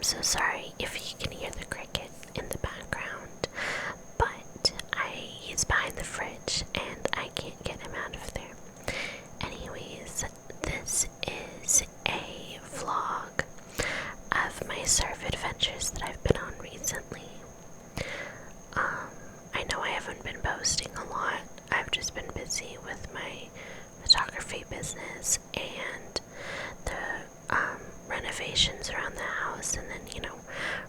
so sorry if you can hear the cricket in the background, but he's behind the fridge and I can't get him out of there. Anyways, this is a vlog of my surf adventures that I've been on recently. I know I haven't been posting a lot. I've just been busy with my photography business and the renovations around the house, and then,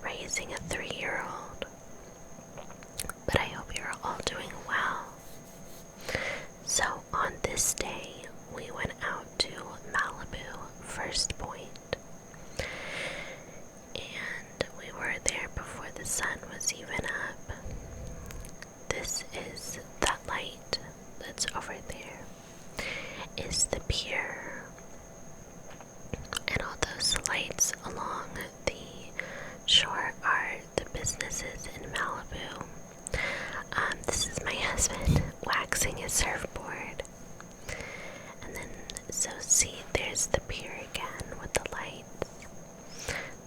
raising a 3-year-old. But I hope you're all doing well. So on this day, we went out to Malibu, First Point, and we were there before the sun was even up. This is that light that's over there, is the pier, and all those lights along the shore are the businesses in Malibu. This is my husband waxing his surfboard. And then, so see, there's the pier again with the lights.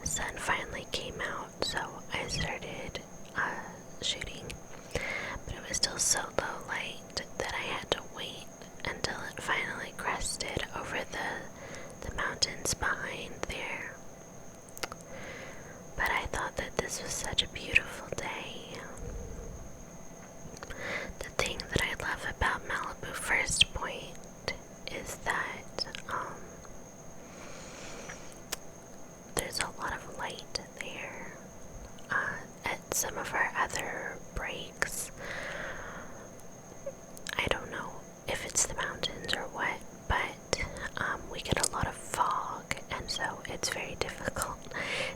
The sun finally came out, so I started shooting. But it was still so low light that I had to wait until it finally crested over the mountains behind there. But I thought that this was such a beautiful day. The thing that I love about Malibu First Point is that there's a lot of light there. At some of our other breaks, I don't know if it's the mountains or what, but we get a lot of fog, and so it's very difficult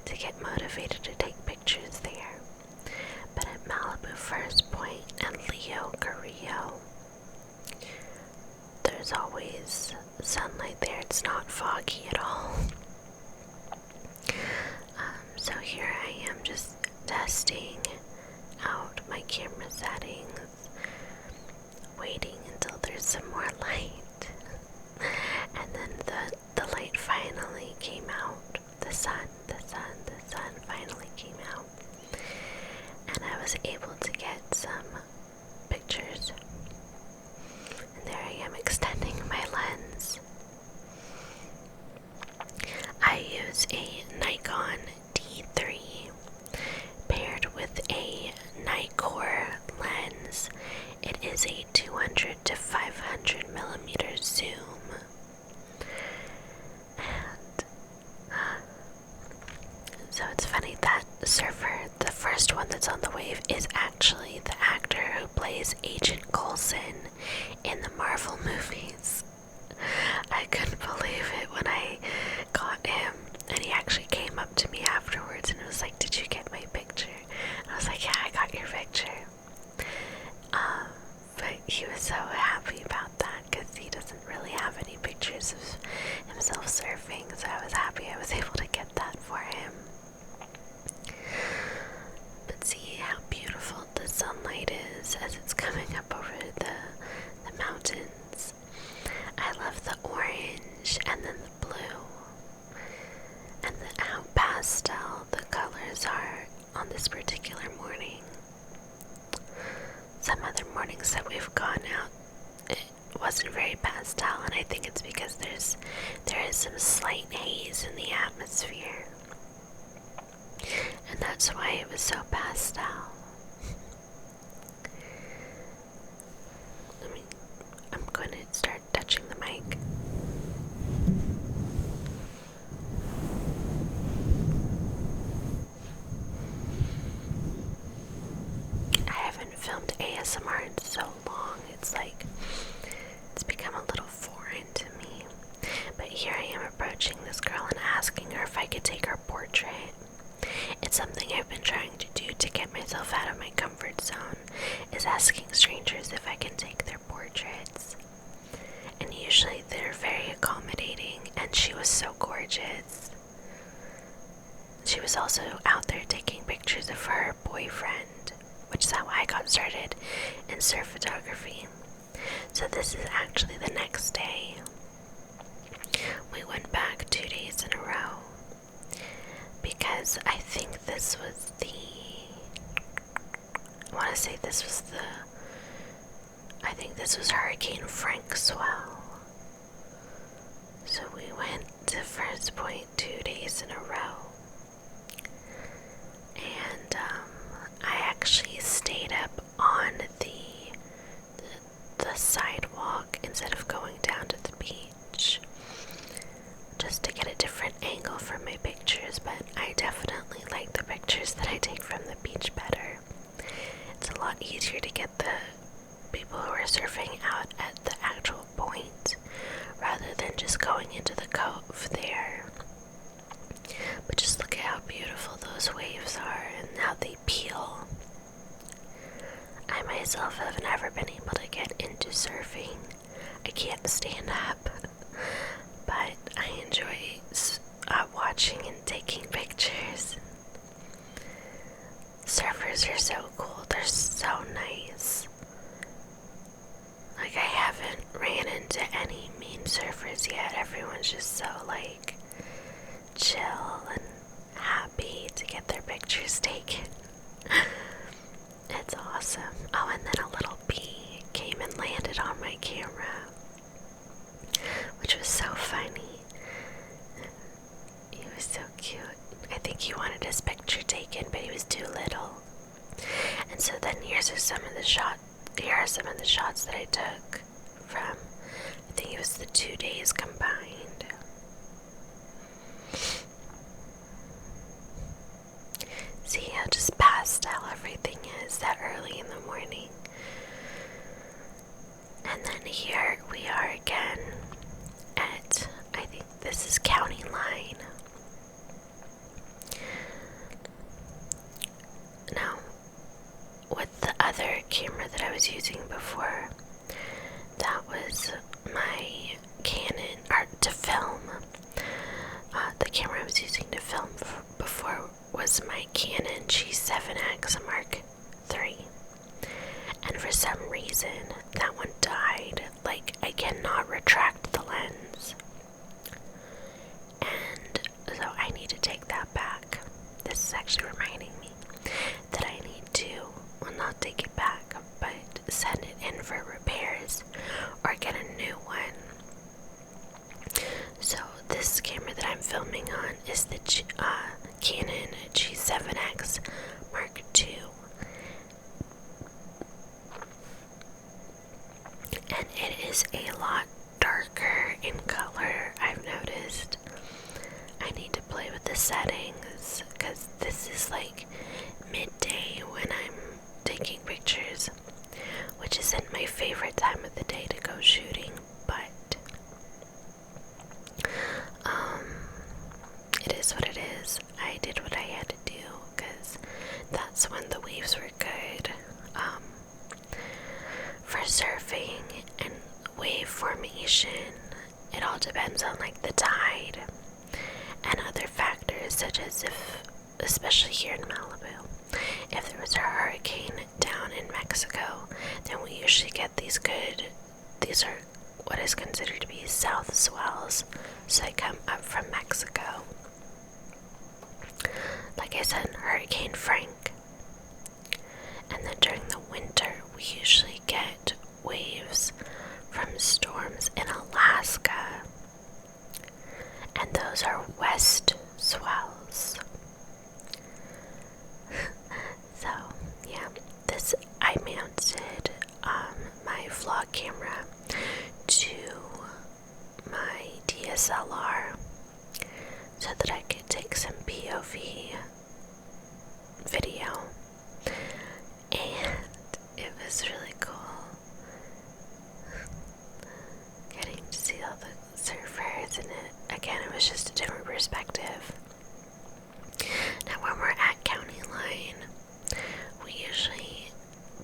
to get motivated to take pictures there. But at Malibu First Point and Leo Carrillo, there's always sunlight there. It's not foggy at all. So here I am just testing out my camera settings, waiting until there's some more light. And then the light finally came out. The sun finally came out. And I was able to get some pictures. And there I am extending my lens. I use a Nikon D3 paired with a Nikkor lens. It is a 200 to 500 millimeter zoom. And so it's funny that surfer, the first one that's on the wave, is actually the actor who plays Agent Coulson in the Marvel movies. I couldn't believe it when I caught him, and he actually came up to me afterwards and was like, "Did you get my picture?" And I was like, "Yeah, I got your picture." But he was so happy about that because he doesn't really have any pictures of himself surfing, so I was happy I was able to get that for him. But see how beautiful the sunlight is as it's coming up over the mountains. I love the orange and then the blue, and how pastel the colors are on this particular morning. Some other mornings that we've gone out, it wasn't very pastel, and I think it's because there is some slight haze in the atmosphere, and that's why it was so pastel. I'm going to start touching the mic. I haven't filmed ASMR in so long. It's become a little foreign to me. But here I am approaching this girl and asking her if I could take her portrait. It's something I've been trying to do to get myself out of my comfort zone, is asking strangers if I can take their portraits. And usually they're very accommodating, and she was so gorgeous. She was also out there taking pictures of her boyfriend, which is how I got started in surf photography. So this is actually the next day. We went back 2 days in a row because I I think this was Hurricane Frank swell. So we went to First Point 2 days in a row. And I actually stayed up on the sidewalk instead of going down to the beach, just to get a different angle for my pictures, but I definitely like the pictures that I take from the beach better. It's a lot easier to get the people who are surfing out at the actual point rather than just going into the cove there. But just look at how beautiful those waves are and how they peel. I myself have never been able to get into surfing. I can't stand up, but I enjoy watching and taking pictures. Surfers are so cool. They're so nice. Like, I haven't ran into any mean surfers yet. Everyone's just so, like, chill and happy to get their pictures taken. It's awesome. Oh, and then a little bee came and landed on my camera, which was so funny. He was so cute. I think he wanted his picture taken, but he was too little. And so then here are some of the shots that I took from, I think it was the 2 days combined. See how just pastel everything is that early in the morning. And then here we are again at, I think this is County Line. Now, with the other camera that I was using before, that was my Canon, or to film. The camera I was using to film before was my Canon G7X Mark III. And for some reason, that one died. Like, I cannot retract the lens. And so I need to take that back. This is actually reminding me that I need to, well, not take it back, but send it in for repairs or get a new one. So this camera that I'm filming on is the Canon G7X Mark II. And it is a lot darker in color, I've noticed. I need to play with the settings because this is like midday when I'm taking pictures, which isn't my favorite time of the day to go shooting, but it is what it is. I did what I had to do because that's when the waves were good. For surfing and wave formation, it all depends on like the tide and other factors, such as especially here in Malibu, if there was a hurricane down in Mexico, then we usually get these are what is considered to be south swells, so they come up from Mexico. Like I said, Hurricane Frank. And then during the winter, we usually get waves from storms in Alaska. And those are west swells. So, yeah, I mounted my vlog camera to my DSLR so that I could take some POV video. And it was really cool getting to see all the surfers, and it was just a different perspective. Now when we're at County Line, we usually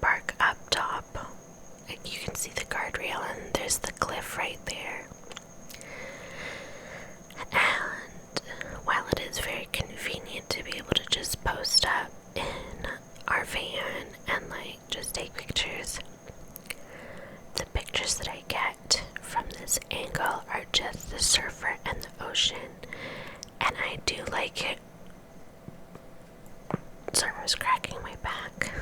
park up top. Like, you can see the guardrail and there's the cliff right there. And while it is very convenient to be able to just post up in our van and like just take pictures, the pictures that I get from this angle are just the surfer and the ocean, and I do like it. Sorry, I was cracking my back.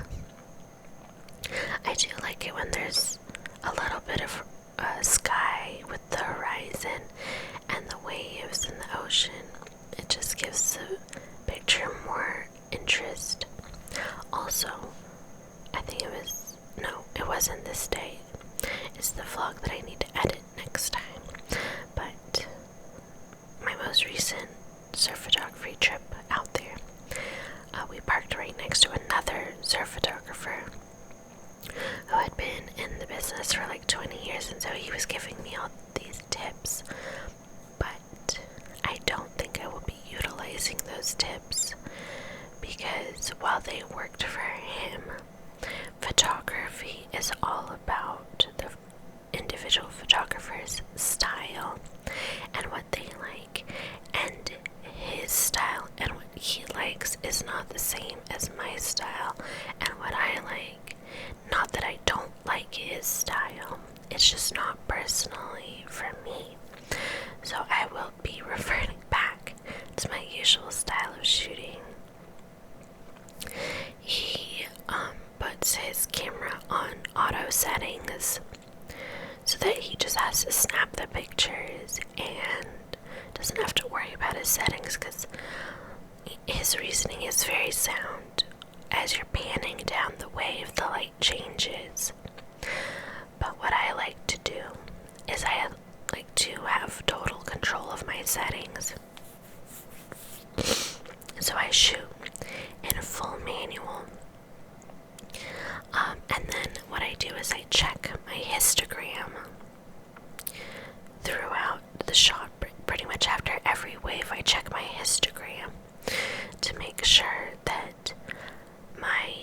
I do like it when there's a little bit of sky with the horizon and the waves in the ocean. It just gives the picture more interest. Also, I think it wasn't this day. It's the vlog that I need to edit next time. But my most recent surf photography trip out there, we parked right next to another surf photographer who had been in the business for like 20 years, and so he was giving me all these tips. But I don't think I will be utilizing those tips because while they worked for him, photography is all about the individual photographer's style and what they like, and his style and what he likes is not the same as my style and what I like. Not that I don't like his style, it's just not personally for me. So I will be reverting back to my usual style of shooting. He puts his camera on auto settings so that he just has to snap the pictures and doesn't have to worry about his settings, because his reasoning is very sound. As you're panning down the wave, the light changes. But what I like to do is I like to have total control of my settings. So I shoot in a full manual. And then what I do is I check my histogram throughout the shot. Pretty much after every wave, I check my histogram to make sure that my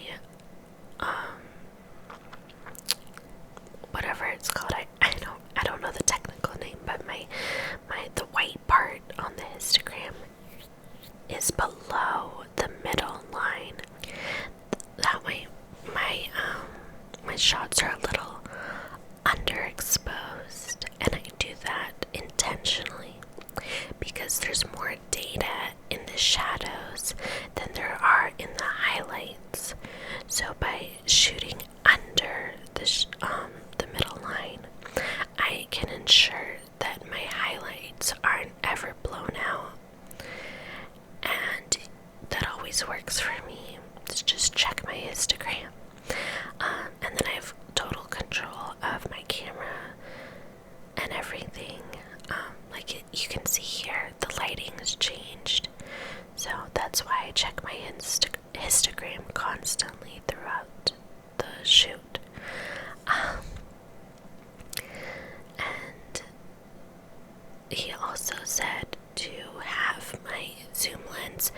whatever it's called, I don't know the technical name, but the white part on the histogram is below the middle line. That way my shots are a little underexposed, and I do that intentionally because there's more data in the shadows than there are in the highlights. So by shooting under the middle line, I can ensure that my highlights aren't ever blown out, and that always works for me. To just check my histogram, and then I have total control of my camera and everything. You can see here, the lighting has changed, so that's why I check my histogram constantly throughout the shoot. And he also said to have my zoom lens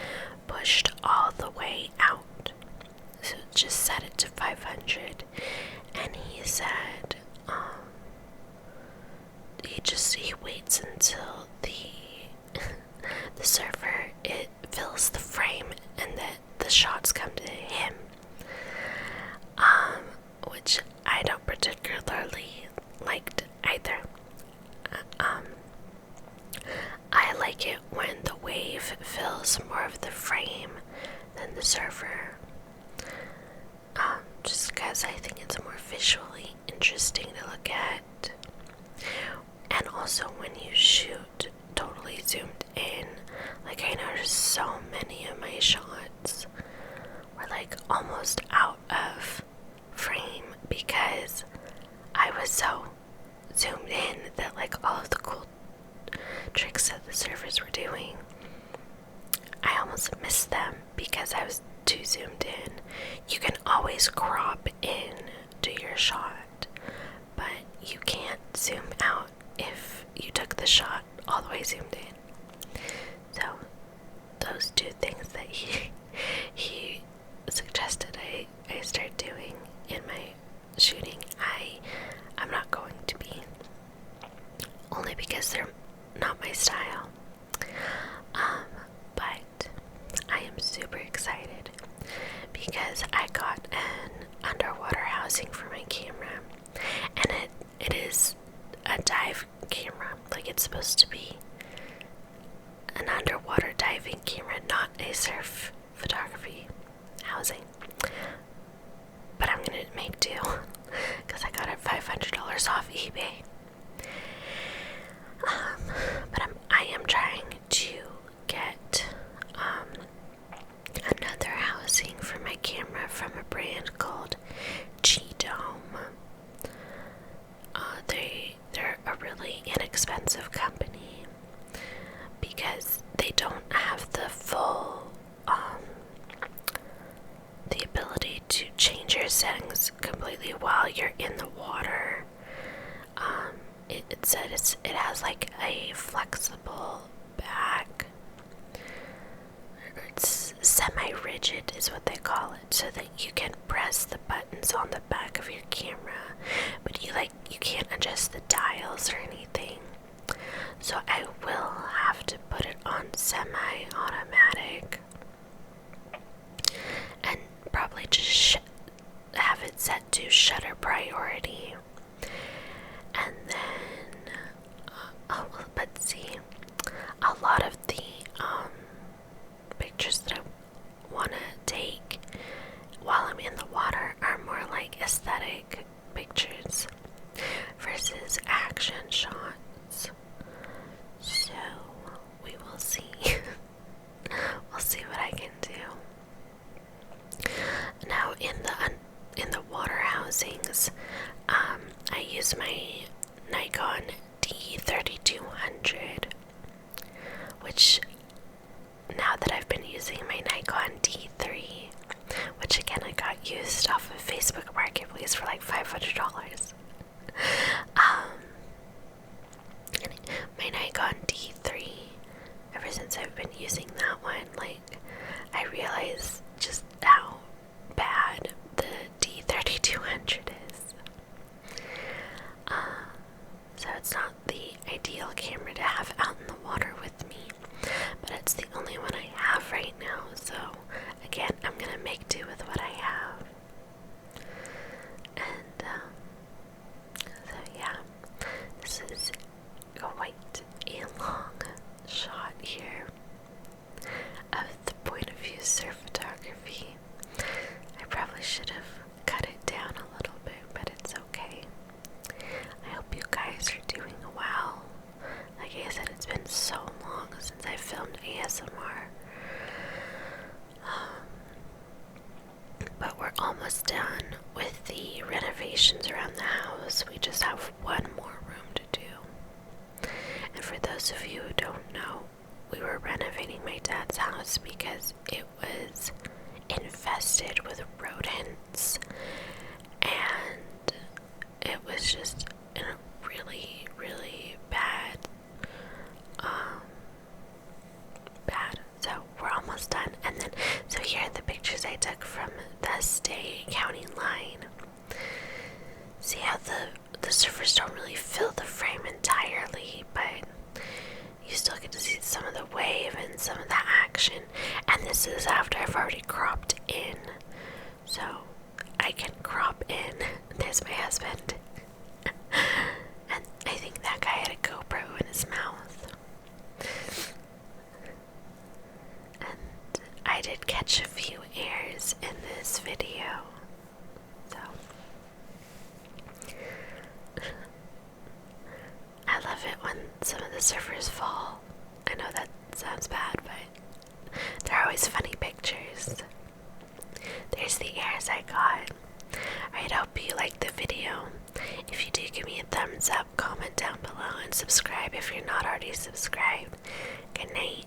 pushed all the way out, so just set it to 500. And he said he waits until the server fills the frame and that the shots come to him, which I don't particularly liked either. I like it when the wave fills more of the frame than the server, just because I think it's more visually interesting to look at. And also when you shoot totally zoomed in, like I noticed so many of my shots were like almost out of frame because I was so zoomed in that like all of the cool tricks that the servers were doing, I almost missed them because I was too zoomed in. You can always crop in to your shot, but you can't zoom out if you took the shot all the way zoomed in. So those two things that he suggested I start doing in my shooting, I'm not going to be, only because they're not my style. But I am super excited because I got an underwater housing for my camera, and it is a dive camera. Like, it's supposed to be an underwater diving camera, not a surf photography housing. But I'm gonna make do. because I got it $500 off eBay. But I am trying to get another housing for my camera from a brand called G-Dome. They're a really inexpensive company because they don't have the full the ability to change your settings completely while you're in the water. It said it has like a flexible back. It's semi-rigid is what they call it, so that you can press the buttons on the back of your camera, but you can't adjust the dials or anything. So I will have to put it on semi-automatic and probably just have it set to shutter priority. And then, let's see, a lot of the pictures that I want to take while I'm in the water are more like aesthetic pictures versus action shots. So we will see. We'll see what I can do. Now in the water housings, I use my Nikon D3200, which now that I've been using my Nikon D3, which again I got used off of Facebook Marketplace for like $500. My Nikon D3, ever since I've been using that one, like, I realize just how bad the D3200 is. So it's not the ideal camera to have out in the water with me, but it's the only one I have right now, so again, I'm gonna make do with what I have. And so yeah, this is quite a long shot here of the point of view surf photography. I probably should have cut it down a little bit, but it's okay. I hope you guys are doing well. Like I said, it's been so long since I filmed ASMR. But we're almost done with the renovations around the house. We just have one more room to do. And for those of you who don't know, we were renovating my dad's house because it was infested with rodents, and it was just in a really, really bad. So we're almost done. And then, so here are the pictures I took from the state county line. See how the surfers don't really fill the frame entirely, but you still get to see some of the wave and some of the action. And this is after I've already cropped in, so I can crop in. There's my husband. And I think that guy had a GoPro in his mouth. And I did catch a few airs in this video, so I love it when some of the surfers fall. I know that sounds bad, but they're always funny pictures. There's the airs I got. Alright, I hope you liked the video. If you do, give me a thumbs up, comment down below, and subscribe if you're not already subscribed. Good night.